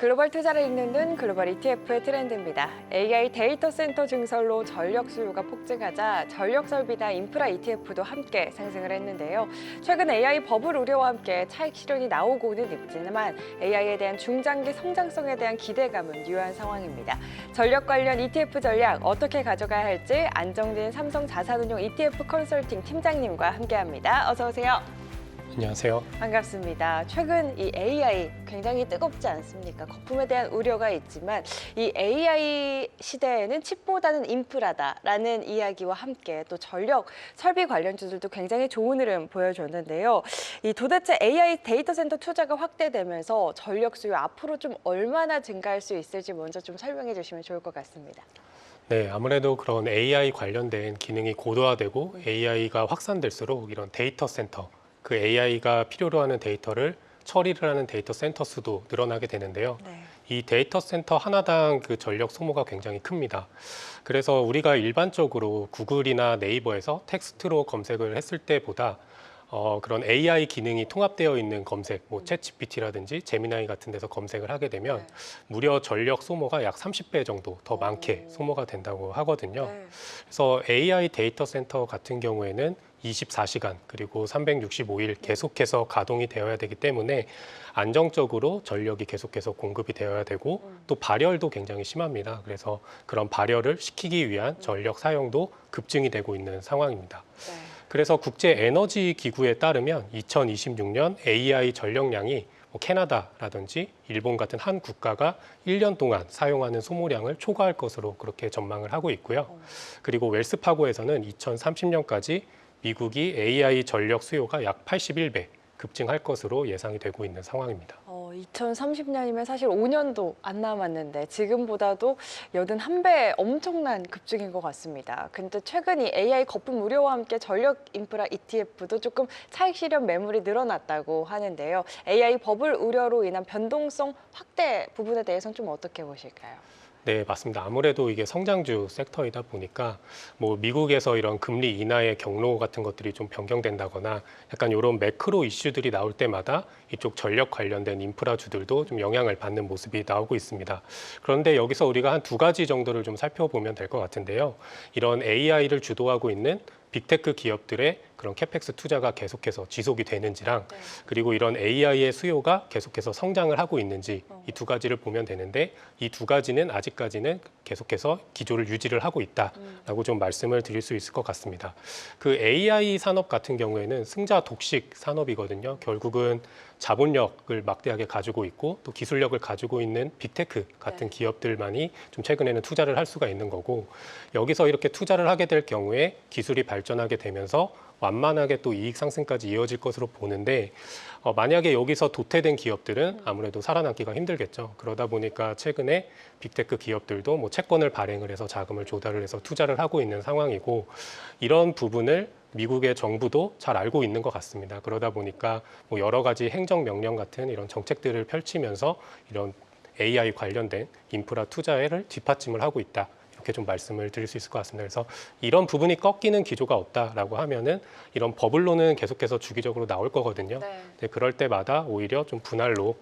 글로벌 투자를 읽는 눈 글로벌 ETF의 트렌드입니다. AI 데이터 센터 증설로 전력 수요가 폭증하자 전력 설비나 인프라 ETF도 함께 상승을 했는데요. 최근 AI 버블 우려와 함께 차익 실현이 나오고는 있지만 AI에 대한 중장기 성장성에 대한 기대감은 유효한 상황입니다. 전력 관련 ETF 전략 어떻게 가져가야 할지 안정진 삼성 자산운용 ETF 컨설팅 팀장님과 함께합니다. 어서 오세요. 안녕하세요. 반갑습니다. 최근 이 AI 굉장히 뜨겁지 않습니까? 거품에 대한 우려가 있지만 이 AI 시대에는 칩보다는 인프라다라는 이야기와 함께 또 전력 설비 관련주들도 굉장히 좋은 흐름 보여줬는데요. 이 도대체 AI 데이터 센터 투자가 확대되면서 전력 수요 앞으로 좀 얼마나 증가할 수 있을지 먼저 좀 설명해 주시면 좋을 것 같습니다. 네, 아무래도 그런 AI 관련된 기능이 고도화되고 AI가 확산될수록 이런 데이터 센터, 그 AI가 필요로 하는 데이터를 처리를 하는 데이터 센터 수도 늘어나게 되는데요. 네. 이 데이터 센터 하나당 그 전력 소모가 굉장히 큽니다. 그래서 우리가 일반적으로 구글이나 네이버에서 텍스트로 검색을 했을 때보다 그런 AI 기능이 통합되어 있는 검색, 뭐 챗GPT라든지 제미나이 같은 데서 검색을 하게 되면 네. 무려 전력 소모가 약 30배 정도 더 많게 소모가 된다고 하거든요. 네. 그래서 AI 데이터 센터 같은 경우에는 24시간 그리고 365일 계속해서 가동이 되어야 되기 때문에 안정적으로 전력이 계속해서 공급이 되어야 되고 또 발열도 굉장히 심합니다. 그래서 그런 발열을 시키기 위한 전력 사용도 급증이 되고 있는 상황입니다. 네. 그래서 국제 에너지 기구에 따르면 2026년 AI 전력량이 캐나다라든지 일본 같은 한 국가가 1년 동안 사용하는 소모량을 초과할 것으로 그렇게 전망을 하고 있고요. 그리고 웰스파고에서는 2030년까지 미국이 AI 전력 수요가 약 81배 급증할 것으로 예상이 되고 있는 상황입니다. 2030년이면 사실 5년도 안 남았는데 지금보다도 81배 엄청난 급증인 것 같습니다. 근데 최근 이 AI 거품 우려와 함께 전력 인프라 ETF도 조금 차익 실현 매물이 늘어났다고 하는데요. AI 버블 우려로 인한 변동성 확대 부분에 대해서는 좀 어떻게 보실까요? 네, 맞습니다. 아무래도 이게 성장주 섹터이다 보니까 뭐 미국에서 이런 금리 인하의 경로 같은 것들이 좀 변경된다거나 약간 이런 매크로 이슈들이 나올 때마다 이쪽 전력 관련된 인프라주들도 좀 영향을 받는 모습이 나오고 있습니다. 그런데 여기서 우리가 한 두 가지 정도를 좀 살펴보면 될 것 같은데요. 이런 AI를 주도하고 있는 빅테크 기업들의 그런 캐펙스 투자가 계속해서 지속이 되는지랑 네. 그리고 이런 AI의 수요가 계속해서 성장을 하고 있는지 이 두 가지를 보면 되는데 이 두 가지는 아직까지는 계속해서 기조를 유지를 하고 있다라고 좀 말씀을 드릴 수 있을 것 같습니다. 그 AI 산업 같은 경우에는 승자 독식 산업이거든요. 결국은 자본력을 막대하게 가지고 있고 또 기술력을 가지고 있는 빅테크 같은 네. 기업들만이 좀 최근에는 투자를 할 수가 있는 거고 여기서 이렇게 투자를 하게 될 경우에 기술이 발전하게 되면서 완만하게 또 이익 상승까지 이어질 것으로 보는데 만약에 여기서 도태된 기업들은 아무래도 살아남기가 힘들겠죠. 그러다 보니까 최근에 빅테크 기업들도 뭐 채권을 발행을 해서 자금을 조달을 해서 투자를 하고 있는 상황이고 이런 부분을 미국의 정부도 잘 알고 있는 것 같습니다. 그러다 보니까 뭐 여러 가지 행정명령 같은 이런 정책들을 펼치면서 이런 AI 관련된 인프라 투자를 뒷받침을 하고 있다. 이렇게 좀 말씀을 드릴 수 있을 것 같습니다. 그래서 이런 부분이 꺾이는 기조가 없다라고 하면은 이런 버블로는 계속해서 주기적으로 나올 거거든요. 네. 근데 그럴 때마다 오히려 좀 분할로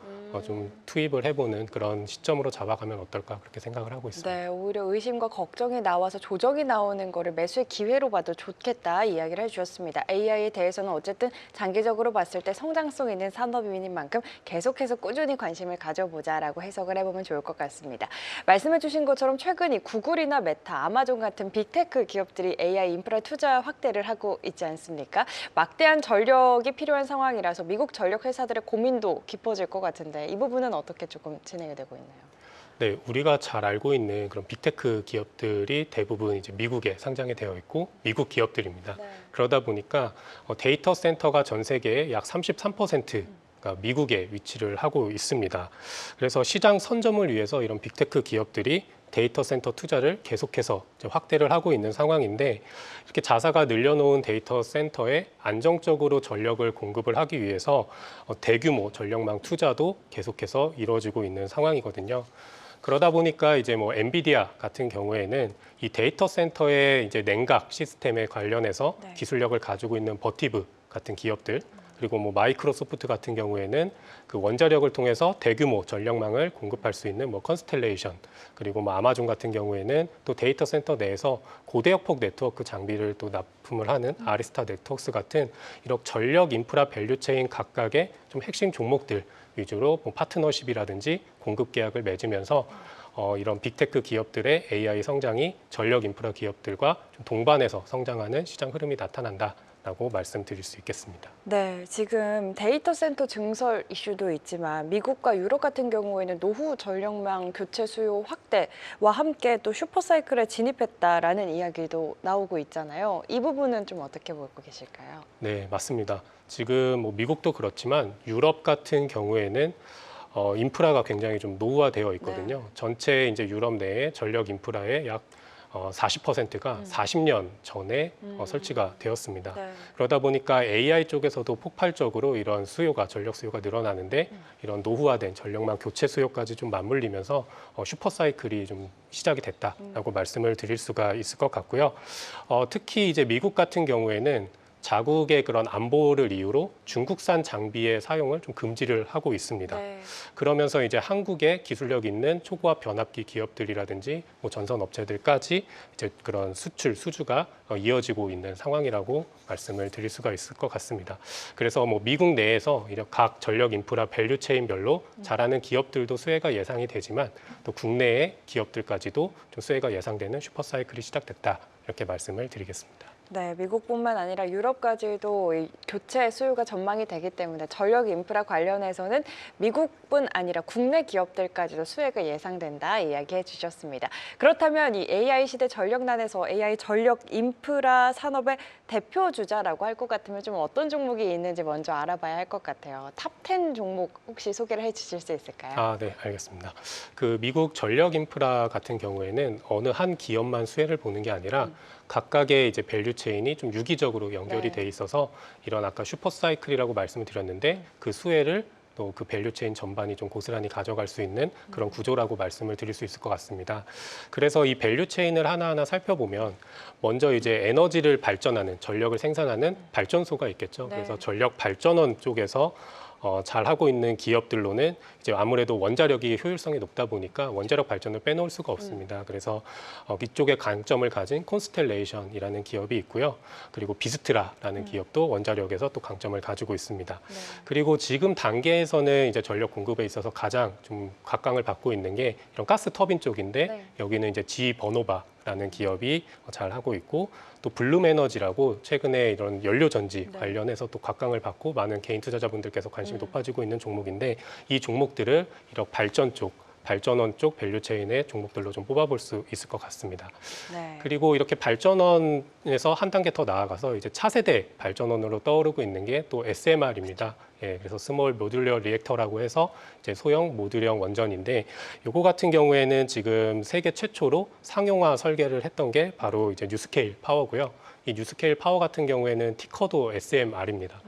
좀 투입을 해보는 그런 시점으로 잡아가면 어떨까 그렇게 생각을 하고 있습니다. 네, 오히려 의심과 걱정이 나와서 조정이 나오는 거를 매수의 기회로 봐도 좋겠다 이야기를 해주셨습니다. AI에 대해서는 어쨌든 장기적으로 봤을 때 성장성 있는 산업인 만큼 계속해서 꾸준히 관심을 가져보자라고 해석을 해보면 좋을 것 같습니다. 말씀해주신 것처럼 최근 이 구글이나 메타, 아마존 같은 빅테크 기업들이 AI 인프라 투자 확대를 하고 있지 않습니까? 막대한 전력이 필요한 상황이라서 미국 전력 회사들의 고민도 깊어질 것 같은데 이 부분은 어떻게 조금 진행이 되고 있나요? 네, 우리가 잘 알고 있는 그런 빅테크 기업들이 대부분 이제 미국에 상장이 되어 있고 미국 기업들입니다. 네. 그러다 보니까 데이터 센터가 전 세계의 약 33%가 미국에 위치를 하고 있습니다. 그래서 시장 선점을 위해서 이런 빅테크 기업들이 데이터 센터 투자를 계속해서 이제 확대를 하고 있는 상황인데 이렇게 자사가 늘려놓은 데이터 센터에 안정적으로 전력을 공급을 하기 위해서 대규모 전력망 투자도 계속해서 이루어지고 있는 상황이거든요. 그러다 보니까 이제 뭐 엔비디아 같은 경우에는 이 데이터 센터의 이제 냉각 시스템에 관련해서 네. 기술력을 가지고 있는 버티브 같은 기업들 그리고 뭐 마이크로소프트 같은 경우에는 그 원자력을 통해서 대규모 전력망을 공급할 수 있는 뭐 컨스텔레이션, 그리고 뭐 아마존 같은 경우에는 또 데이터 센터 내에서 고대역폭 네트워크 장비를 또 납품을 하는 아리스타 네트워크스 같은 이런 전력 인프라 밸류체인 각각의 좀 핵심 종목들 위주로 뭐 파트너십이라든지 공급 계약을 맺으면서 이런 빅테크 기업들의 AI 성장이 전력 인프라 기업들과 좀 동반해서 성장하는 시장 흐름이 나타난다라고 말씀드릴 수 있겠습니다. 네, 지금 데이터 센터 증설 이슈도 있지만 미국과 유럽 같은 경우에는 노후 전력망 교체 수요 확대와 함께 또 슈퍼사이클에 진입했다라는 이야기도 나오고 있잖아요. 이 부분은 좀 어떻게 보고 계실까요? 네, 맞습니다. 지금 뭐 미국도 그렇지만 유럽 같은 경우에는 인프라가 굉장히 좀 노후화되어 있거든요. 네. 전체 이제 유럽 내에 전력 인프라의 약 40%가 40년 전에 설치가 되었습니다. 네. 그러다 보니까 AI 쪽에서도 폭발적으로 이런 수요가 전력 수요가 늘어나는데 이런 노후화된 전력망 교체 수요까지 좀 맞물리면서 슈퍼사이클이 좀 시작이 됐다라고 말씀을 드릴 수가 있을 것 같고요. 특히 이제 미국 같은 경우에는 자국의 그런 안보를 이유로 중국산 장비의 사용을 좀 금지를 하고 있습니다. 네. 그러면서 이제 한국의 기술력 있는 초고압 변압기 기업들이라든지 뭐 전선 업체들까지 이제 그런 수출 수주가 이어지고 있는 상황이라고 말씀을 드릴 수가 있을 것 같습니다. 그래서 뭐 미국 내에서 이런 각 전력 인프라 밸류 체인별로 잘하는 기업들도 수혜가 예상이 되지만 또 국내의 기업들까지도 좀 수혜가 예상되는 슈퍼사이클이 시작됐다 이렇게 말씀을 드리겠습니다. 네, 미국뿐만 아니라 유럽까지도 이 교체 수요가 전망이 되기 때문에 전력 인프라 관련해서는 미국뿐 아니라 국내 기업들까지도 수혜가 예상된다 이야기해 주셨습니다. 그렇다면 이 AI 시대 전력난에서 AI 전력 인프라 산업의 대표 주자라고 할 것 같으면 좀 어떤 종목이 있는지 먼저 알아봐야 할 것 같아요. 탑 10 종목 혹시 소개를 해 주실 수 있을까요? 아, 네, 알겠습니다. 그 미국 전력 인프라 같은 경우에는 어느 한 기업만 수혜를 보는 게 아니라 각각의 이제 밸류 체인이 좀 유기적으로 연결이 네. 돼 있어서 이런 아까 슈퍼 사이클이라고 말씀을 드렸는데 그 수혜를 또 그 밸류 체인 전반이 좀 고스란히 가져갈 수 있는 그런 구조라고 말씀을 드릴 수 있을 것 같습니다. 그래서 이 밸류 체인을 하나하나 살펴보면 먼저 이제 에너지를 발전하는 전력을 생산하는 발전소가 있겠죠. 네. 그래서 전력 발전원 쪽에서 잘 하고 있는 기업들로는 이제 아무래도 원자력이 효율성이 높다 보니까 원자력 발전을 빼놓을 수가 없습니다. 그래서 이쪽에 강점을 가진 콘스텔레이션이라는 기업이 있고요. 그리고 비스트라라는 기업도 원자력에서 또 강점을 가지고 있습니다. 네. 그리고 지금 단계에서는 이제 전력 공급에 있어서 가장 좀 각광을 받고 있는 게 이런 가스 터빈 쪽인데 네. 여기는 이제 지 버노바라는 기업이 잘 하고 있고 또 블룸 에너지라고 최근에 이런 연료 전지 네. 관련해서 또 각광을 받고 많은 개인 투자자분들께서 관심이 높아지고 있는 종목인데 이 종목들을 이런 발전 쪽 발전원 쪽 밸류체인의 종목들로 좀 뽑아볼 수 있을 것 같습니다. 네. 그리고 이렇게 발전원에서 한 단계 더 나아가서 이제 차세대 발전원으로 떠오르고 있는 게 또 SMR입니다. 예, 그래서 스몰 모듈러 리액터라고 해서 이제 소형 모듈형 원전인데 요거 같은 경우에는 지금 세계 최초로 상용화 설계를 했던 게 바로 이제 뉴스케일 파워고요. 이 뉴스케일 파워 같은 경우에는 티커도 SMR입니다.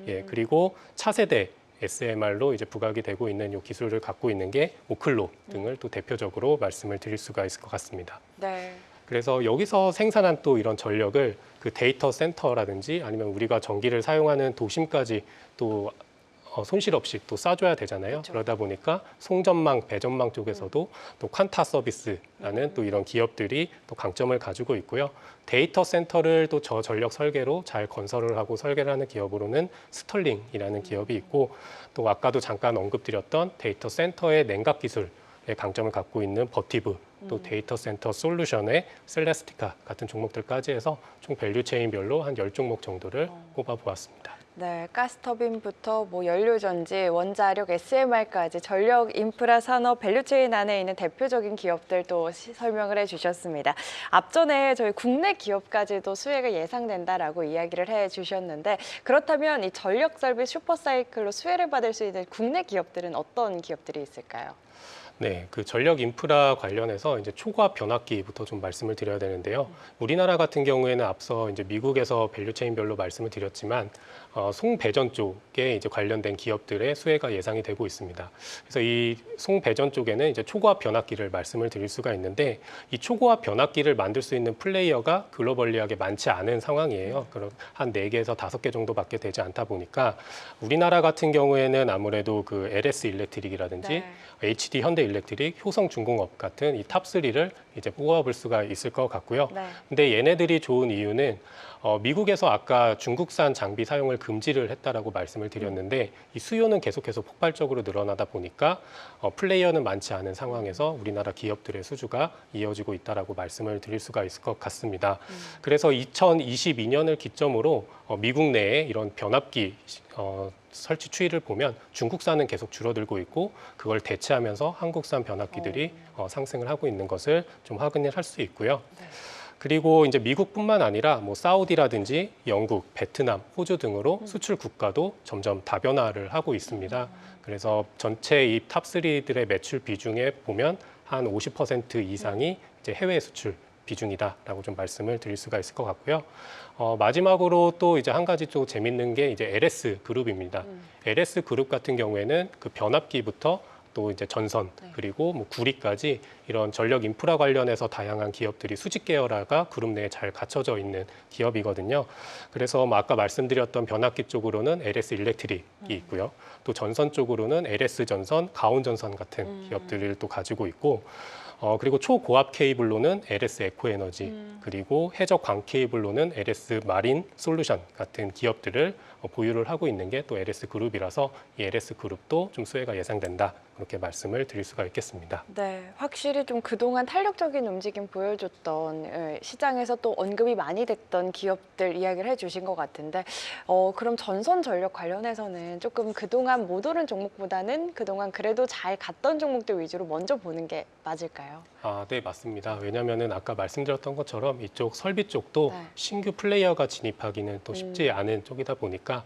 예, 그리고 차세대 SMR로 이제 부각이 되고 있는 이 기술을 갖고 있는 게 오클로 등을 또 대표적으로 말씀을 드릴 수가 있을 것 같습니다. 네. 그래서 여기서 생산한 또 이런 전력을 그 데이터 센터라든지 아니면 우리가 전기를 사용하는 도심까지 또 손실 없이 또 쏴줘야 되잖아요. 그렇죠. 그러다 보니까 송전망, 배전망 쪽에서도 또 퀀타 서비스라는 또 이런 기업들이 또 강점을 가지고 있고요. 데이터 센터를 또 저전력 설계로 잘 건설을 하고 설계를 하는 기업으로는 스털링이라는 기업이 있고 또 아까도 잠깐 언급드렸던 데이터 센터의 냉각 기술 의 강점을 갖고 있는 버티브, 또 데이터 센터 솔루션의 셀레스티카 같은 종목들까지 해서 총 밸류 체인별로 한 10종목 정도를 꼽아보았습니다. 네, 가스터빈부터 뭐 연료전지, 원자력, SMR까지 전력 인프라 산업 밸류체인 안에 있는 대표적인 기업들도 설명을 해주셨습니다. 앞전에 저희 국내 기업까지도 수혜가 예상된다라고 이야기를 해주셨는데 그렇다면 이 전력 설비 슈퍼사이클로 수혜를 받을 수 있는 국내 기업들은 어떤 기업들이 있을까요? 네, 그 전력 인프라 관련해서 이제 초과학 변압기부터 좀 말씀을 드려야 되는데요. 우리나라 같은 경우에는 앞서 이제 미국에서 밸류체인별로 말씀을 드렸지만 송배전 쪽에 이제 관련된 기업들의 수혜가 예상이 되고 있습니다. 그래서 이 송배전 쪽에는 이제 초고압 변압기를 말씀을 드릴 수가 있는데 이 초고압 변압기를 만들 수 있는 플레이어가 글로벌리하게 많지 않은 상황이에요. 그럼 한 4개에서 5개 정도밖에 되지 않다 보니까 우리나라 같은 경우에는 아무래도 그 LS 일렉트릭이라든지 네. HD 현대 일렉트릭, 효성중공업 같은 이 탑3를 이제 뽑아볼 수가 있을 것 같고요. 네. 근데 얘네들이 좋은 이유는 미국에서 아까 중국산 장비 사용을 금지를 했다라고 말씀을 드렸는데 이 수요는 계속해서 폭발적으로 늘어나다 보니까 플레이어는 많지 않은 상황에서 우리나라 기업들의 수주가 이어지고 있다라고 말씀을 드릴 수가 있을 것 같습니다. 그래서 2022년을 기점으로 미국 내에 이런 변압기 설치 추이를 보면 중국산은 계속 줄어들고 있고 그걸 대체하면서 한국산 변압기들이 상승을 하고 있는 것을 좀 확인을 할 수 있고요. 네. 그리고 이제 미국뿐만 아니라 뭐 사우디라든지 영국, 베트남, 호주 등으로 수출 국가도 점점 다변화를 하고 있습니다. 그래서 전체 이 탑3들의 매출 비중에 보면 한 50% 이상이 이제 해외 수출 비중이다라고 좀 말씀을 드릴 수가 있을 것 같고요. 마지막으로 또 이제 한 가지 또 재밌는 게 이제 LS 그룹입니다. LS 그룹 같은 경우에는 그 변압기부터 또 이제 전선 그리고 뭐 구리까지 이런 전력 인프라 관련해서 다양한 기업들이 수직 계열화가 그룹 내에 잘 갖춰져 있는 기업이거든요. 그래서 뭐 아까 말씀드렸던 변압기 쪽으로는 LS 일렉트릭이 있고요. 또 전선 쪽으로는 LS 전선, 가온 전선 같은 기업들을 또 가지고 있고 그리고 초고압 케이블로는 LS 에코에너지 그리고 해적 광 케이블로는 LS 마린 솔루션 같은 기업들을 보유를 하고 있는 게 또 LS 그룹이라서 이 LS 그룹도 좀 수혜가 예상된다. 그렇게 말씀을 드릴 수가 있겠습니다. 네, 확실히 좀 그동안 탄력적인 움직임 보여줬던 시장에서 또 언급이 많이 됐던 기업들 이야기를 해주신 것 같은데 그럼 전선 전력 관련해서는 조금 그동안 못 오른 종목보다는 그동안 그래도 잘 갔던 종목들 위주로 먼저 보는 게 맞을까요? 네, 맞습니다. 왜냐하면은 아까 말씀드렸던 것처럼 이쪽 설비 쪽도 네. 신규 플레이어가 진입하기는 또 쉽지 않은 쪽이다 보니까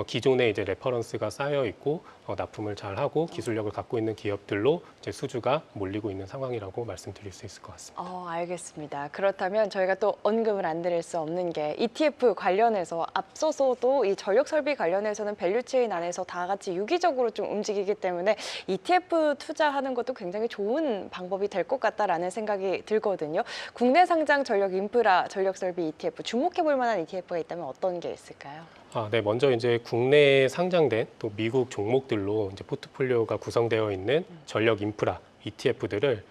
기존에 이제 레퍼런스가 쌓여 있고 납품을 잘 하고 기술력을 갖고 있는 기업들로 이제 수주가 몰리고 있는 상황이라고 말씀드릴 수 있을 것 같습니다. 알겠습니다. 그렇다면 저희가 또 언급을 안 드릴 수 없는 게 ETF 관련해서 앞서서도 이 전력 설비 관련해서는 밸류체인 안에서 다 같이 유기적으로 좀 움직이기 때문에 ETF 투자하는 것도 굉장히 좋은 방법이 될 것 같다라는 생각이 들거든요. 국내 상장 전력 인프라 전력 설비 ETF 주목해 볼 만한 ETF가 있다면 어떤 게 있을까요? 네, 먼저 이제 국내에 상장된 또 미국 종목들로 이제 포트폴리오가 구성되어 있는 전력 인프라 ETF들을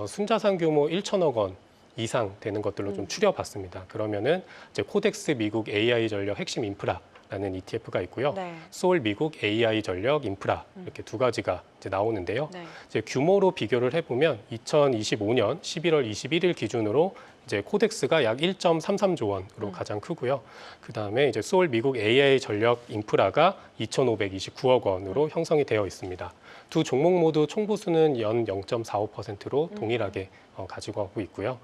순자산 규모 1천억 원 이상 되는 것들로 좀 추려봤습니다. 그러면은 이제 코덱스 미국 AI 전력 핵심 인프라라는 ETF가 있고요. 네. 소울 미국 AI 전력 인프라 이렇게 두 가지가 이제 나오는데요. 네. 이제 규모로 비교를 해보면 2025년 11월 21일 기준으로 이제 코덱스가 약 1.33조 원으로 가장 크고요. 그 다음에 이제 소울 미국 AI 전력 인프라가 2,529억 원으로 형성이 되어 있습니다. 두 종목 모두 총보수는 연 0.45%로 동일하게 가지고 가고 있고요.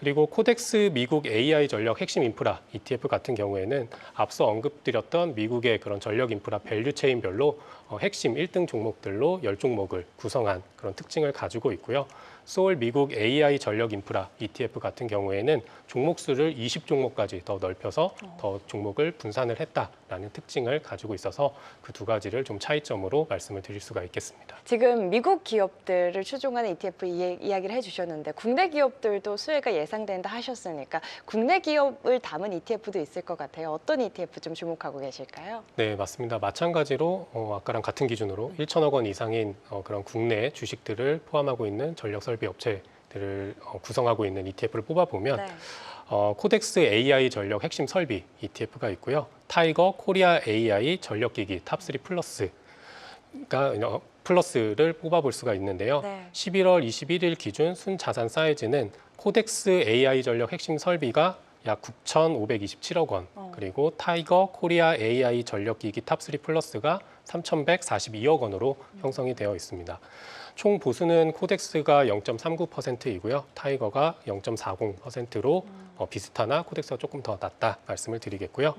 그리고 코덱스 미국 AI 전력 핵심 인프라 ETF 같은 경우에는 앞서 언급드렸던 미국의 그런 전력 인프라 밸류체인별로 핵심 1등 종목들로 10종목을 구성한 그런 특징을 가지고 있고요. 소울 미국 AI 전력 인프라 ETF 같은 경우에는 종목 수를 20종목까지 더 넓혀서 더 종목을 분산을 했다라는 특징을 가지고 있어서 그 두 가지를 좀 차이점으로 말씀을 드릴 수가 있겠습니다. 지금 미국 기업들을 추종하는 ETF 이야기를 해주셨는데 국내 기업들도 수혜가 예상된다 하셨으니까 국내 기업을 담은 ETF도 있을 것 같아요. 어떤 ETF 좀 주목하고 계실까요? 네, 맞습니다. 마찬가지로 아까랑 같은 기준으로 1천억 원 이상인 그런 국내 주식들을 포함하고 있는 전력 설비 업체들을 구성하고 있는 ETF를 뽑아보면 네. 코덱스 AI 전력 핵심 설비 ETF가 있고요. 타이거 코리아 AI 전력기기 탑3 플러스를 뽑아볼 수가 있는데요. 네. 11월 21일 기준 순자산 사이즈는 코덱스 AI 전력 핵심 설비가 약 9,527억 원, 그리고 타이거 코리아 AI 전력기기 탑3 플러스가 3,142억 원으로 형성이 되어 있습니다. 총 보수는 코덱스가 0.39%이고요. 타이거가 0.40%로 비슷하나 코덱스가 조금 더 낮다 말씀을 드리겠고요.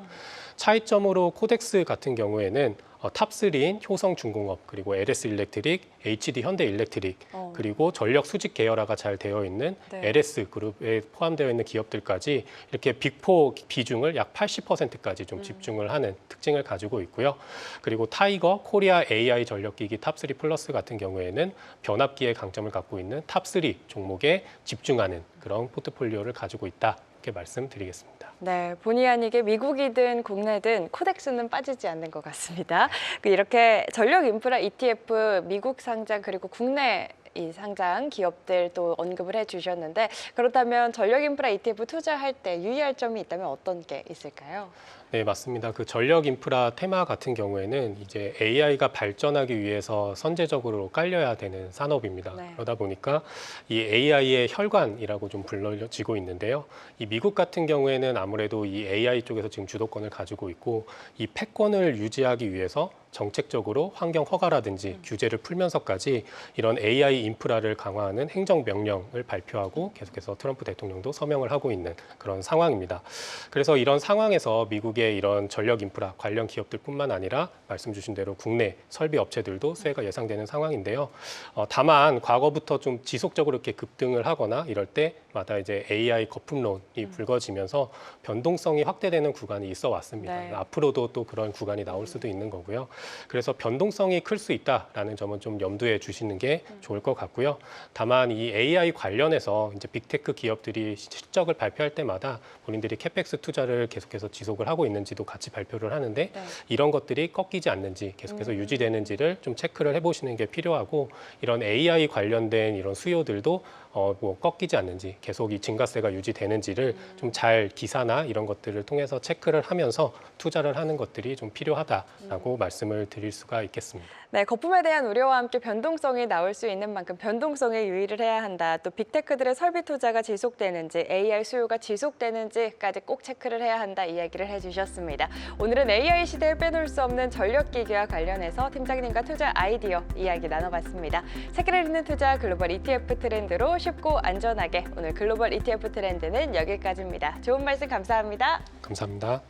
차이점으로 코덱스 같은 경우에는 탑3인 효성중공업, 그리고 LS 일렉트릭, HD 현대 일렉트릭, 그리고 전력 수직 계열화가 잘 되어 있는 네. LS 그룹에 포함되어 있는 기업들까지 이렇게 빅4 비중을 약 80%까지 좀 집중을 하는 특징을 가지고 있고요. 그리고 타이거, 코리아 AI 전력기기 탑3 플러스 같은 경우에는 변압기의 강점을 갖고 있는 탑3 종목에 집중하는 그런 포트폴리오를 가지고 있다. 이렇게 말씀드리겠습니다. 네, 본의 아니게 미국이든 국내든 코덱스는 빠지지 않는 것 같습니다. 이렇게 전력 인프라 ETF 미국 상장 그리고 국내 이 상장 기업들 또 언급을 해주셨는데 그렇다면 전력 인프라 ETF 투자할 때 유의할 점이 있다면 어떤 게 있을까요? 네, 맞습니다. 그 전력 인프라 테마 같은 경우에는 이제 AI가 발전하기 위해서 선제적으로 깔려야 되는 산업입니다. 네. 그러다 보니까 이 AI의 혈관이라고 좀 불려지고 있는데요. 이 미국 같은 경우에는 아무래도 이 AI 쪽에서 지금 주도권을 가지고 있고 이 패권을 유지하기 위해서 정책적으로 환경 허가라든지 규제를 풀면서까지 이런 AI 인프라를 강화하는 행정명령을 발표하고 계속해서 트럼프 대통령도 서명을 하고 있는 그런 상황입니다. 그래서 이런 상황에서 미국의 이런 전력 인프라 관련 기업들뿐만 아니라 말씀 주신 대로 국내 설비 업체들도 수혜가 예상되는 상황인데요. 다만 과거부터 좀 지속적으로 이렇게 급등을 하거나 이럴 때마다 이제 AI 거품론이 불거지면서 변동성이 확대되는 구간이 있어 왔습니다. 네. 앞으로도 또 그런 구간이 나올 수도 있는 거고요. 그래서 변동성이 클 수 있다라는 점은 좀 염두에 주시는 게 좋을 것 같고요. 다만 이 AI 관련해서 이제 빅테크 기업들이 실적을 발표할 때마다 본인들이 캐펙스 투자를 계속해서 지속을 하고 있는지도 같이 발표를 하는데 네. 이런 것들이 꺾이지 않는지 계속해서 유지되는지를 좀 체크를 해보시는 게 필요하고 이런 AI 관련된 이런 수요들도 뭐 꺾이지 않는지 계속 이 증가세가 유지되는지를 좀 잘 기사나 이런 것들을 통해서 체크를 하면서 투자를 하는 것들이 좀 필요하다라고 말씀을 드릴 수가 있겠습니다. 네, 거품에 대한 우려와 함께 변동성이 나올 수 있는 만큼 변동성에 유의를 해야 한다. 또 빅테크들의 설비 투자가 지속되는지, AI 수요가 지속되는지까지 꼭 체크를 해야 한다 이야기를 해주셨습니다. 오늘은 AI 시대에 빼놓을 수 없는 전력기기와 관련해서 팀장님과 투자 아이디어 이야기 나눠봤습니다. 세계를 잇는 투자 글로벌 ETF 트렌드로 쉽고 안전하게 오늘 글로벌 ETF 트렌드는 여기까지입니다. 좋은 말씀 감사합니다. 감사합니다.